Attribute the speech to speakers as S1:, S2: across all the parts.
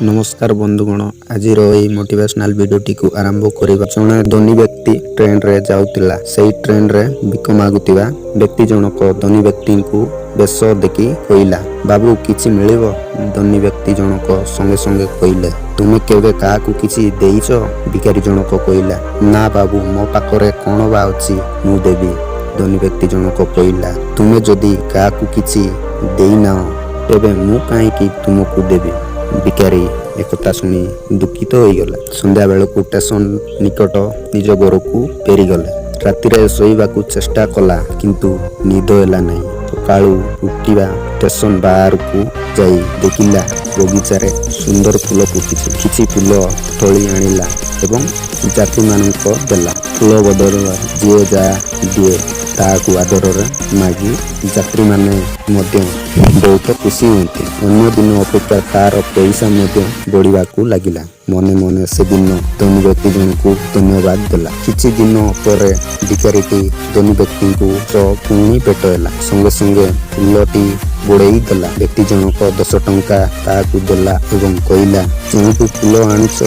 S1: नमस्कार बंधुगण आज मोटिवेशनल वीडियोटी को आरंभ करबा जने धनी व्यक्ति ट्रेन रे जाउतिला सेही ट्रेन रे भिक मागुतिबा व्यक्ति जनक धनी व्यक्ति को बेश देखि कहिला बाबू किछि मिलिबो। धनी व्यक्ति जनक संगे संगे कहिले तुमे केबे काहाकू किछि देइछो। भिखारी जनक कहिला ना बाबू मो पाखरे कोन बा अछि मु देबी। धनी व्यक्ति जनक कहिला तुमे जदि काहाकू किछि देइना तेबे मु काहे कि तुमको देबी। भिखारी एकथा शुणी दुखित हो गला। संध्या बेल को स्टेशन निकट निज घर को फेरी गले। राति शोवा चेष्टा कला किंतु निद हैला नहीं। सकाळू उठिबा स्टेशन बाहर को जाई देखिला बगीचा रे सुंदर फूल फुटिछि। किछि फूल तोली आनिला एवं जाति मानक देला। फूल बदल जे जा दिए ताकू आदर मागी यात्री माने मध्य बहुत खुशी होती। अन्य दिन अपेक्षा तार पैसा बढ़ावा लगिला। मने मने से दिन धनी व्यक्ति जन को धन्यवाद देला। किछि दिन पर भिखारीटी धनी व्यक्ति को पुणी पेट हैला। संगे संगे फूलटी गोड़ेई देला। व्यक्ति जनक 10 टंका ताकू देला एवं कहिला जोंटू फूल आनिछ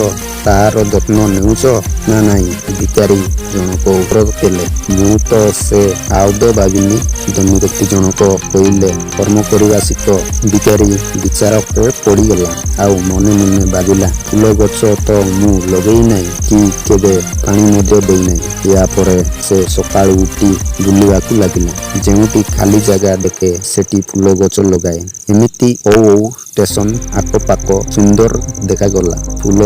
S1: तार जत्न नेउछ ना नहीं। भिखारी जनक उत्तर देले मु तो से आउदे भाविनी। धनी व्यक्ति जनक कहिले कर्म करवा शिख। भिखारी विचार पड़गला आउ मने मने भाविला फूल गछ तो मु लगेई नहीं कि केबे पानी देई नहीं। या परे से सकाळू उठी बुलिबाकू लागिला। जेउटी खाली जगह देखे सेठी फूल गछ लगाए। एमिति ओ स्टेशन आखपाख सुंदर देखा गला। फूल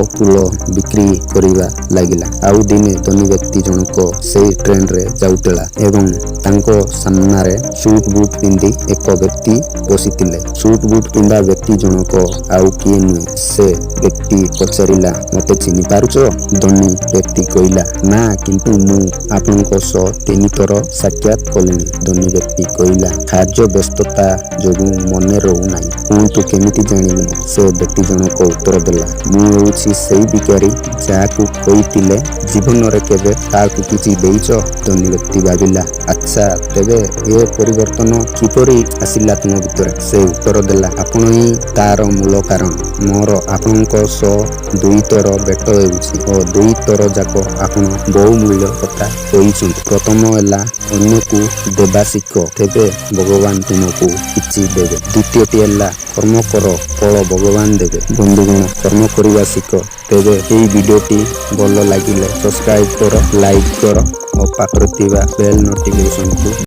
S1: फूल बिक्री करिवा लागिला। आउ दिने धनी व्यक्ति जनक से ट्रेन रे जाउतला एवं तांको सामना रे सूट बूट पिंदी एक व्यक्ति बसितिले। सूट बूट पिंदा व्यक्ति जनक आउ किए नुहे। से व्यक्ति पचारिला मते चिनी पारुछो। धनी व्यक्ति कहिला ना किंतु मु आपनको सो 3 थर साक्षात कलिनी। धनी व्यक्ति कहिला कार्य व्यस्तता जोगु मने रहू नाही पुंतु केमिति जानिबे। से व्यक्ति जनक उत्तर देला मु होउछि सेही भिखारी जाकू कहितिले जीवन रे केबे ताकू किछि देइछो। धनी व्यक्ति भाबिला अच्छा तेबे ए परिवर्तन किपरि आसिला तुम भितर। से उत्तर देला आपण ही तार मूल कारण। मोर आपनको सो 2 थर भेट हेउछि ओ 2 थर जाक आपण बहु मूल्य कथा कहिछु। प्रथम हैला अन्य को देबा शिख तेबे भगवान तुमको किछि देबे। द्वितीयटी हैला कर्म कर फल भगवान देबे। बंधुगण कर्म करवा शिख। तेबे एई वीडियोटी भल लागिले सब्सक्राइब कर लाइक कर और पाखरे थिबा बेल नोटिफिकेशन को